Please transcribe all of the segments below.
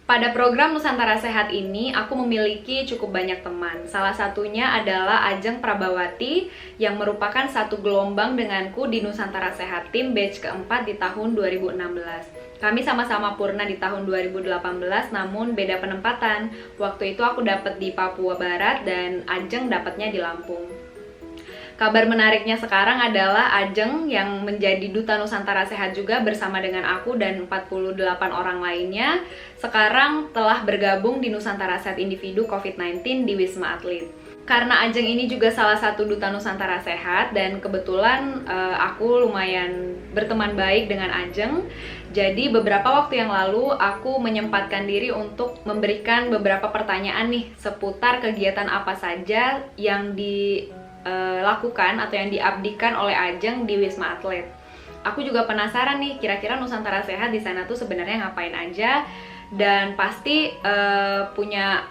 Pada program Nusantara Sehat ini, aku memiliki cukup banyak teman. Salah satunya adalah Ajeng Prabawati yang merupakan satu gelombang denganku di Nusantara Sehat Tim batch keempat di tahun 2016. Kami sama-sama purna di tahun 2018, namun beda penempatan. Waktu itu aku dapat di Papua Barat dan Ajeng dapatnya di Lampung. Kabar menariknya sekarang adalah Ajeng yang menjadi Duta Nusantara Sehat juga bersama dengan aku dan 48 orang lainnya sekarang telah bergabung di Nusantara Sehat Individu COVID-19 di Wisma Atlet. Karena Ajeng ini juga salah satu Duta Nusantara Sehat dan kebetulan aku lumayan berteman baik dengan Ajeng. Jadi beberapa waktu yang lalu aku menyempatkan diri untuk memberikan beberapa pertanyaan nih seputar kegiatan apa saja yang dilakukan atau yang diabdikan oleh Ajeng di Wisma Atlet. Aku juga penasaran nih, kira-kira Nusantara Sehat di sana tuh sebenarnya ngapain aja, dan pasti punya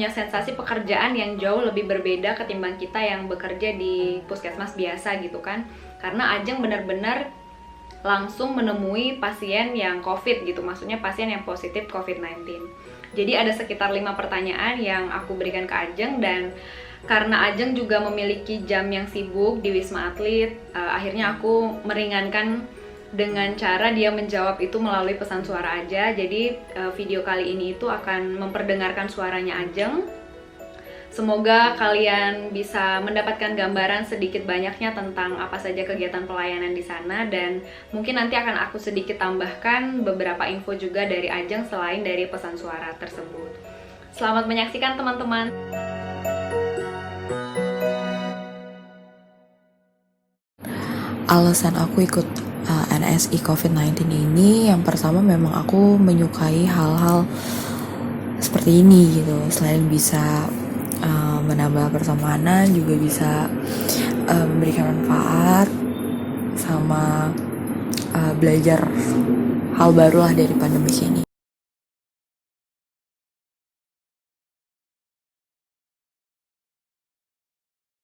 sensasi pekerjaan yang jauh lebih berbeda ketimbang kita yang bekerja di puskesmas biasa gitu kan. Karena Ajeng benar-benar langsung menemui pasien yang COVID gitu, maksudnya pasien yang positif COVID-19. Jadi ada sekitar 5 pertanyaan yang aku berikan ke Ajeng, dan karena Ajeng juga memiliki jam yang sibuk di Wisma Atlet, akhirnya aku meringankan dengan cara dia menjawab itu melalui pesan suara aja. Jadi video kali ini itu akan memperdengarkan suaranya Ajeng. Semoga kalian bisa mendapatkan gambaran sedikit banyaknya tentang apa saja kegiatan pelayanan di sana, dan mungkin nanti akan aku sedikit tambahkan beberapa info juga dari Ajeng selain dari pesan suara tersebut. Selamat menyaksikan teman-teman. Alasan aku ikut NSI COVID-19 ini, yang pertama memang aku menyukai hal-hal seperti ini gitu. Selain bisa menambah pertemanan, juga bisa memberikan manfaat sama belajar hal baru lah dari pandemi ini.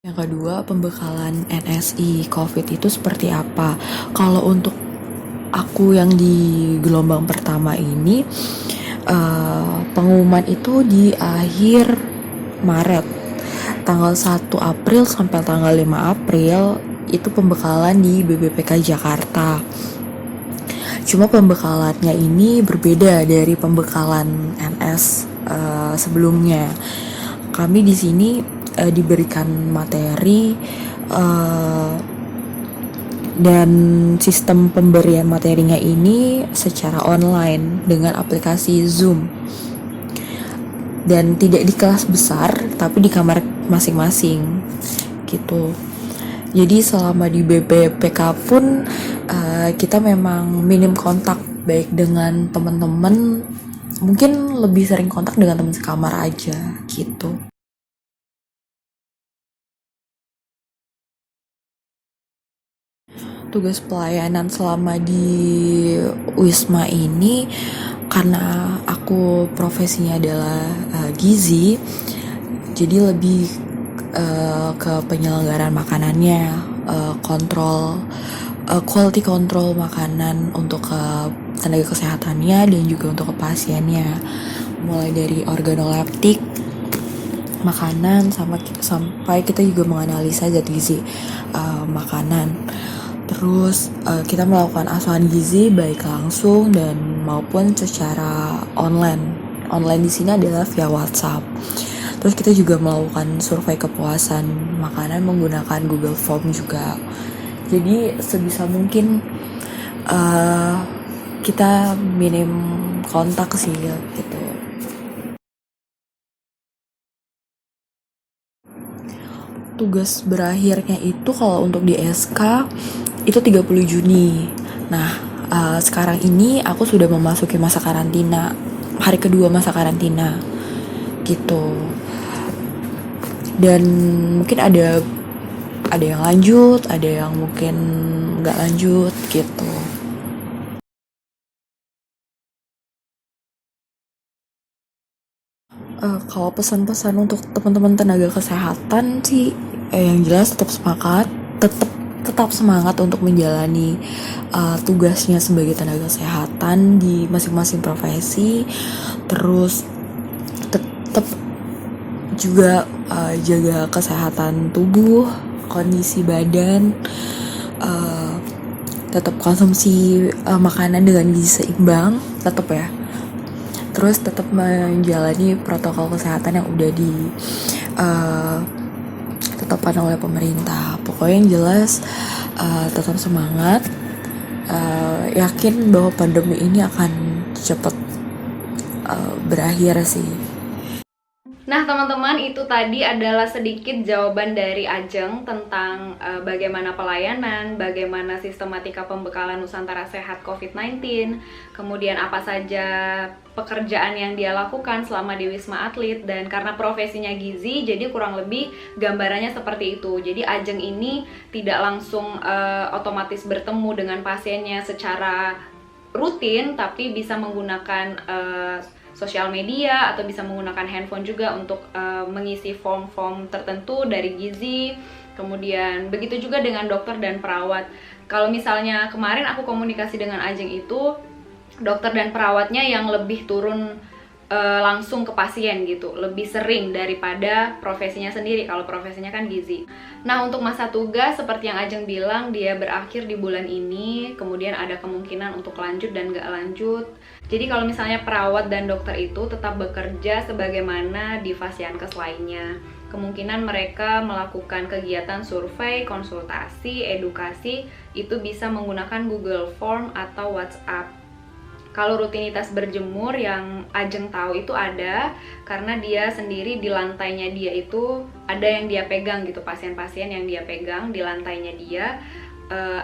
Yang kedua, pembekalan NSI COVID itu seperti apa? Kalau untuk aku yang di gelombang pertama ini, pengumuman itu di akhir Maret, tanggal 1 April sampai tanggal 5 April itu pembekalan di BBPK Jakarta. Cuma pembekalannya ini berbeda dari pembekalan NS sebelumnya. Kami di sini diberikan materi dan sistem pemberian materinya ini secara online dengan aplikasi Zoom, dan tidak di kelas besar tapi di kamar masing-masing gitu. Jadi selama di BPPK pun kita memang minim kontak baik dengan teman-teman, mungkin lebih sering kontak dengan teman sekamar aja gitu. Tugas pelayanan selama di Wisma ini, karena aku profesinya adalah gizi, jadi lebih ke penyelenggaraan makanannya, kontrol quality control makanan untuk ke tenaga kesehatannya dan juga untuk ke pasiennya, mulai dari organoleptik makanan sampai kita juga menganalisa zat gizi makanan. Terus kita melakukan asuhan gizi baik langsung dan maupun secara online. Online di sini adalah via WhatsApp. Terus kita juga melakukan survei kepuasan makanan menggunakan Google Form juga. Jadi sebisa mungkin kita minim kontak sih gitu. Tugas berakhirnya itu kalau untuk di SK itu 30 Juni. Nah, sekarang ini aku sudah memasuki masa karantina, hari kedua masa karantina gitu. Dan mungkin ada yang lanjut, ada yang mungkin nggak lanjut gitu. Kalau pesan-pesan untuk teman-teman tenaga kesehatan sih, yang jelas tetap semangat, tetap tetap semangat untuk menjalani tugasnya sebagai tenaga kesehatan di masing-masing profesi, terus tetap juga jaga kesehatan tubuh, kondisi badan, tetap konsumsi makanan dengan gizi seimbang, tetap ya. Terus tetap menjalani protokol kesehatan yang udah ditetapkan oleh pemerintah. Pokoknya yang jelas tetap semangat, yakin bahwa pandemi ini akan cepat berakhir sih. Nah teman-teman, itu tadi adalah sedikit jawaban dari Ajeng tentang bagaimana pelayanan, bagaimana sistematika pembekalan Nusantara Sehat COVID-19, kemudian apa saja pekerjaan yang dia lakukan selama di Wisma Atlet. Dan karena profesinya gizi, jadi kurang lebih gambarannya seperti itu. Jadi Ajeng ini tidak langsung otomatis bertemu dengan pasiennya secara rutin, tapi bisa menggunakan sosial media atau bisa menggunakan handphone juga untuk mengisi form-form tertentu dari gizi. Kemudian begitu juga dengan dokter dan perawat. Kalau misalnya kemarin aku komunikasi dengan Ajeng itu, dokter dan perawatnya yang lebih turun langsung ke pasien gitu, lebih sering daripada profesinya sendiri. Kalau profesinya kan gizi. Nah untuk masa tugas seperti yang Ajeng bilang, dia berakhir di bulan ini, kemudian ada kemungkinan untuk lanjut dan gak lanjut. Jadi kalau misalnya perawat dan dokter itu tetap bekerja sebagaimana di Fasiankes lainnya. Kemungkinan mereka melakukan kegiatan survei, konsultasi, edukasi itu bisa menggunakan Google Form atau WhatsApp. Kalau rutinitas berjemur yang Ajeng tahu itu ada, karena dia sendiri di lantainya dia itu ada yang dia pegang gitu, pasien-pasien yang dia pegang di lantainya dia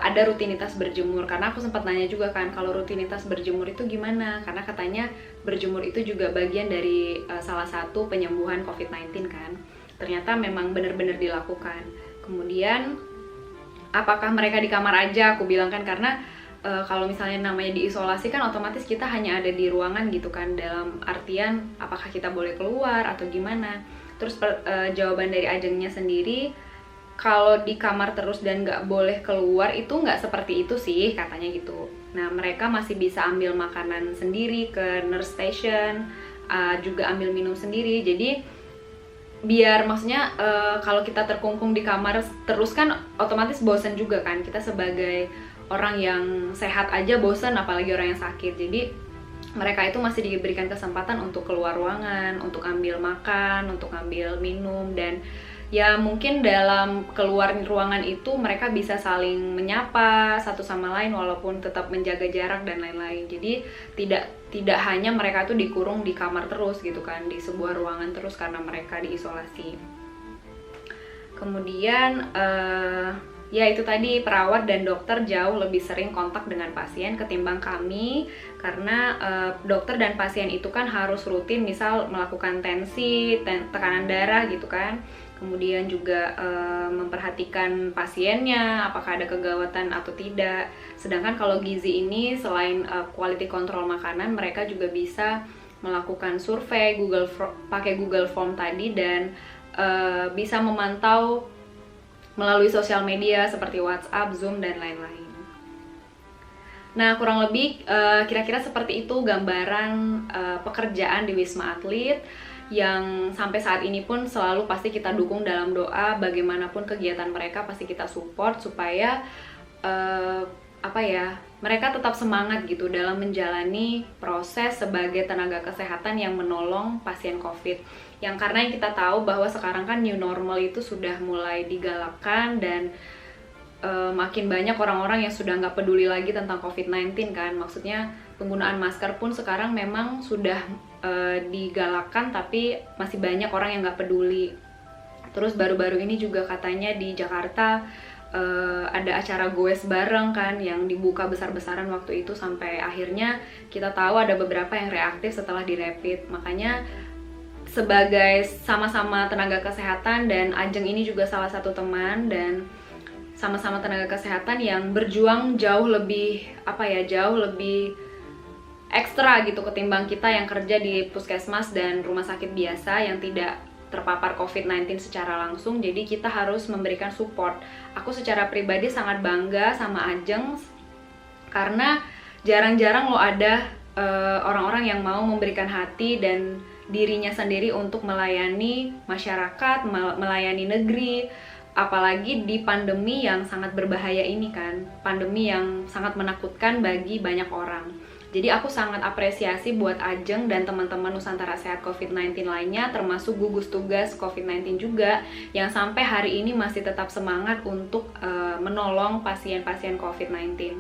ada rutinitas berjemur. Karena aku sempat nanya juga kan, kalau rutinitas berjemur itu gimana? Karena katanya berjemur itu juga bagian dari salah satu penyembuhan COVID-19 kan. Ternyata memang benar-benar dilakukan. Kemudian apakah mereka di kamar aja? Aku bilang kan, karena kalau misalnya namanya diisolasi kan otomatis kita hanya ada di ruangan gitu kan, dalam artian apakah kita boleh keluar atau gimana. Terus jawaban dari Ajengnya sendiri, kalau di kamar terus dan nggak boleh keluar itu nggak seperti itu sih katanya gitu. Nah mereka masih bisa ambil makanan sendiri ke nurse station, juga ambil minum sendiri. Jadi biar maksudnya kalau kita terkungkung di kamar terus kan otomatis bosan juga kan, kita sebagai orang yang sehat aja bosan, apalagi orang yang sakit. Jadi mereka itu masih diberikan kesempatan untuk keluar ruangan, untuk ambil makan, untuk ambil minum, dan ya mungkin dalam keluar ruangan itu mereka bisa saling menyapa satu sama lain walaupun tetap menjaga jarak dan lain-lain. Jadi tidak hanya mereka tuh dikurung di kamar terus gitu kan, di sebuah ruangan terus karena mereka diisolasi. Kemudian ya itu tadi, perawat dan dokter jauh lebih sering kontak dengan pasien ketimbang kami, karena dokter dan pasien itu kan harus rutin misal melakukan tensi, tekanan darah gitu kan, kemudian juga memperhatikan pasiennya apakah ada kegawatan atau tidak. Sedangkan kalau gizi ini selain quality control makanan, mereka juga bisa melakukan survei pakai Google Form tadi, dan bisa memantau melalui sosial media seperti WhatsApp, Zoom, dan lain-lain. Nah, kurang lebih kira-kira seperti itu gambaran pekerjaan di Wisma Atlet, yang sampai saat ini pun selalu pasti kita dukung dalam doa. Bagaimanapun kegiatan mereka pasti kita support supaya mereka tetap semangat gitu dalam menjalani proses sebagai tenaga kesehatan yang menolong pasien COVID. Yang karena yang kita tahu bahwa sekarang kan new normal itu sudah mulai digalakkan, dan makin banyak orang-orang yang sudah nggak peduli lagi tentang COVID-19 kan. Maksudnya penggunaan masker pun sekarang memang sudah digalakkan, tapi masih banyak orang yang nggak peduli. Terus baru-baru ini juga katanya di Jakarta ada acara goes bareng kan yang dibuka besar-besaran waktu itu, sampai akhirnya kita tahu ada beberapa yang reaktif setelah dirapid. Makanya sebagai sama-sama tenaga kesehatan, dan Ajeng ini juga salah satu teman, dan sama-sama tenaga kesehatan yang berjuang jauh lebih ekstra gitu ketimbang kita yang kerja di puskesmas dan rumah sakit biasa yang tidak terpapar COVID-19 secara langsung, jadi kita harus memberikan support. Aku secara pribadi sangat bangga sama Ajeng, karena jarang-jarang loh ada orang-orang yang mau memberikan hati dan dirinya sendiri untuk melayani masyarakat, melayani negeri, apalagi di pandemi yang sangat berbahaya ini kan, pandemi yang sangat menakutkan bagi banyak orang. Jadi aku sangat apresiasi buat Ajeng dan teman-teman Nusantara Sehat COVID-19 lainnya, termasuk gugus tugas COVID-19 juga, yang sampai hari ini masih tetap semangat untuk menolong pasien-pasien COVID-19.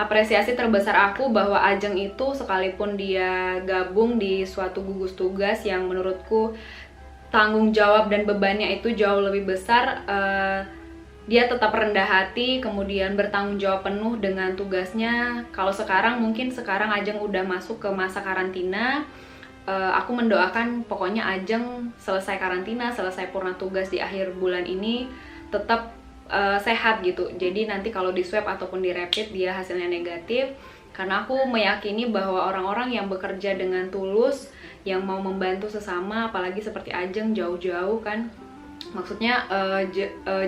Apresiasi terbesar aku bahwa Ajeng itu, sekalipun dia gabung di suatu gugus tugas yang menurutku tanggung jawab dan bebannya itu jauh lebih besar, dia tetap rendah hati, kemudian bertanggung jawab penuh dengan tugasnya. Kalau mungkin sekarang Ajeng udah masuk ke masa karantina, aku mendoakan pokoknya Ajeng selesai karantina, selesai purna tugas di akhir bulan ini, tetap sehat gitu. Jadi nanti kalau di swab ataupun di rapid dia hasilnya negatif, karena aku meyakini bahwa orang-orang yang bekerja dengan tulus, yang mau membantu sesama, apalagi seperti Ajeng jauh-jauh kan, maksudnya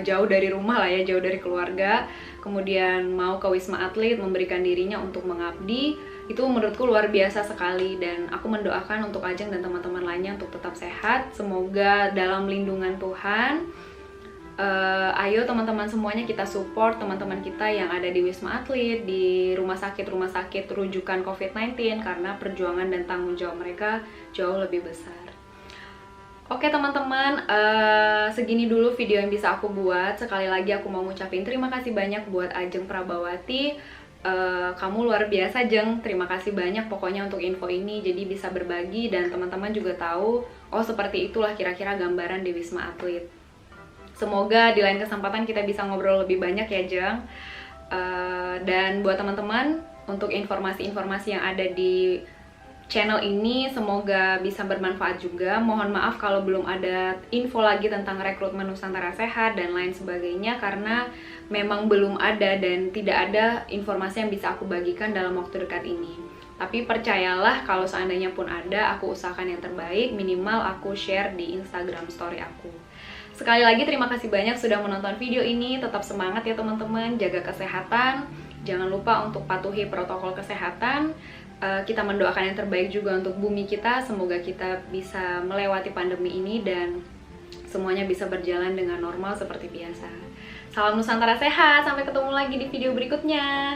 jauh dari rumah lah ya, jauh dari keluarga, kemudian mau ke Wisma Atlet memberikan dirinya untuk mengabdi, itu menurutku luar biasa sekali. Dan aku mendoakan untuk Ajeng dan teman-teman lainnya untuk tetap sehat, semoga dalam lindungan Tuhan. Ayo teman-teman semuanya, kita support teman-teman kita yang ada di Wisma Atlet, di rumah sakit rujukan COVID-19, karena perjuangan dan tanggung jawab mereka jauh lebih besar. Oke teman-teman, segini dulu video yang bisa aku buat. Sekali lagi aku mau ngucapin terima kasih banyak buat Ajeng Prabawati. Kamu luar biasa Jeng, terima kasih banyak pokoknya untuk info ini, jadi bisa berbagi dan teman-teman juga tahu, oh seperti itulah kira-kira gambaran di Wisma Atlet. Semoga di lain kesempatan kita bisa ngobrol lebih banyak ya Jeng. Dan buat teman-teman, untuk informasi-informasi yang ada di channel ini semoga bisa bermanfaat juga. Mohon maaf kalau belum ada info lagi tentang rekrutmen Nusantara Sehat dan lain sebagainya, karena memang belum ada dan tidak ada informasi yang bisa aku bagikan dalam waktu dekat ini. Tapi percayalah, kalau seandainya pun ada, aku usahakan yang terbaik, minimal aku share di Instagram story aku. Sekali lagi terima kasih banyak sudah menonton video ini. Tetap semangat ya teman-teman, jaga kesehatan, jangan lupa untuk patuhi protokol kesehatan. Kita mendoakan yang terbaik juga untuk bumi kita, semoga kita bisa melewati pandemi ini dan semuanya bisa berjalan dengan normal seperti biasa. Salam Nusantara Sehat, sampai ketemu lagi di video berikutnya.